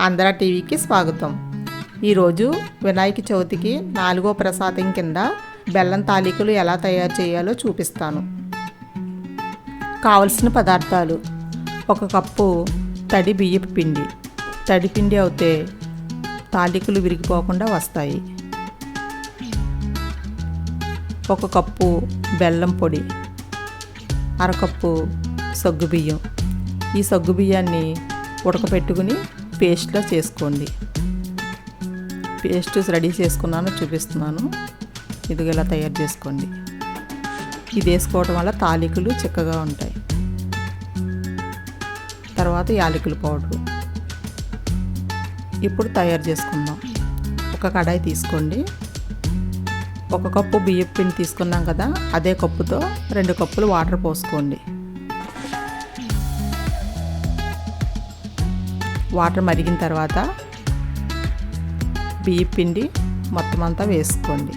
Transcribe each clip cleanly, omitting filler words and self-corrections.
ఆంధ్ర టీవీకి స్వాగతం. ఈరోజు వినాయక చవితికి 4వ ప్రసాదం కింద బెల్లం తాలికలు ఎలా తయారు చేయాలో చూపిస్తాను. కావలసిన పదార్థాలు: 1 కప్పు తడి బియ్యపు పిండి. తడి పిండి అయితే తాలికలు విరిగిపోకుండా వస్తాయి. 1 కప్పు బెల్లం పొడి, అరకప్పు సగ్గుబియ్యం. ఈ సగ్గుబియ్యాన్ని ఉడకపెట్టుకుని పేస్ట్లో చేసుకోండి. పేస్ట్ రెడీ చేసుకున్నాను, చూపిస్తున్నాను. ఇదిగో ఇలా తయారు చేసుకోండి. ఇది వేసుకోవడం వల్ల తాలికలు చిక్కగా ఉంటాయి. తర్వాత యాలకుల పౌడరు. ఇప్పుడు తయారు చేసుకుందాం. ఒక కడాయి తీసుకోండి. 1 కప్పు బియ్యపు పిండి తీసుకున్నాం కదా, అదే కప్పుతో 2 కప్పులు వాటర్ పోసుకోండి. వాటర్ మరిగిన తర్వాత బియ్యపు పిండి మొత్తం అంతా వేసుకోండి.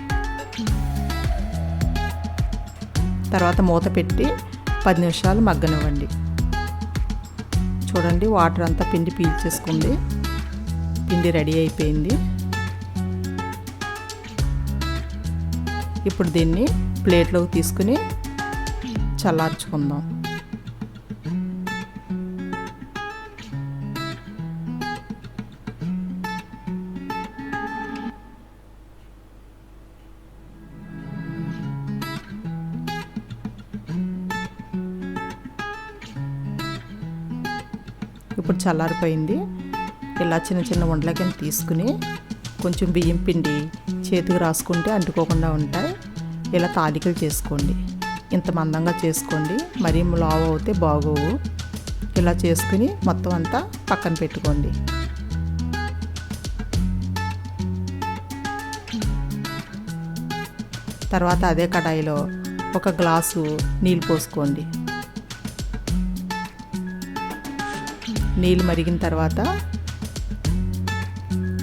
తర్వాత మూత పెట్టి 10 నిమిషాలు మగ్గనివ్వండి. చూడండి, వాటర్ అంతా పిండి పీల్చేసుకుంది. పిండి రెడీ అయిపోయింది. ఇప్పుడు దీన్ని ప్లేట్లోకి తీసుకుని చల్లార్చుకుందాం. ఇప్పుడు చల్లారిపోయింది. ఇలా చిన్న చిన్న ఉండల కింద తీసుకుని కొంచెం బియ్యం పిండి చేతికి రాసుకుంటే అంటుకోకుండా ఉంటాయి. ఇలా తాలికలు చేసుకోండి. ఇంత మందంగా చేసుకోండి, మరీ లావు అవుతే బాగోవు. ఇలా చేసుకుని మొత్తం అంతా పక్కన పెట్టుకోండి. తర్వాత అదే కడాయిలో 1 గ్లాసు నీళ్ళు పోసుకోండి. నీళ్ళు మరిగిన తర్వాత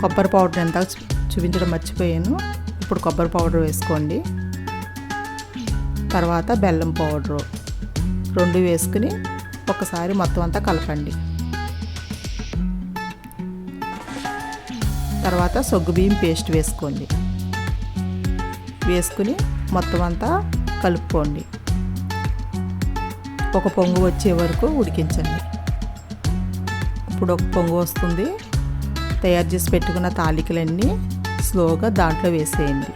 కొబ్బరి పౌడర్ ఎంత చూపించడం మర్చిపోయాను. ఇప్పుడు కొబ్బరి పౌడర్ వేసుకోండి. తర్వాత బెల్లం పౌడరు 2 వేసుకుని ఒకసారి మొత్తం అంతా కలపండి. తర్వాత సగ్గుబియ్యం పేస్ట్ వేసుకోండి. వేసుకుని మొత్తం అంతా కలుపుకోండి. ఒక పొంగు వచ్చే వరకు ఉడికించండి. ఇప్పుడు ఒక పొంగు వస్తుంది. తయారు చేసి పెట్టుకున్న తాలికలన్నీ స్లోగా దాంట్లో వేసేయండి.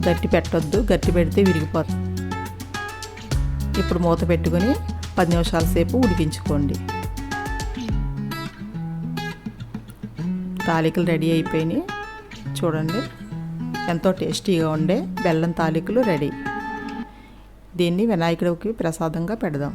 గట్టి పెట్టొద్దు, గట్టి పెడితే విరిగిపోతుంది. ఇప్పుడు మూత పెట్టుకుని 10 నిమిషాల సేపు ఉడికించుకోండి. తాలికలు రెడీ అయిపోయినాయి. చూడండి, ఎంతో టేస్టీగా ఉండే బెల్లం తాలికలు రెడీ. దీన్ని వినాయకుడికి ప్రసాదంగా పెడదాం.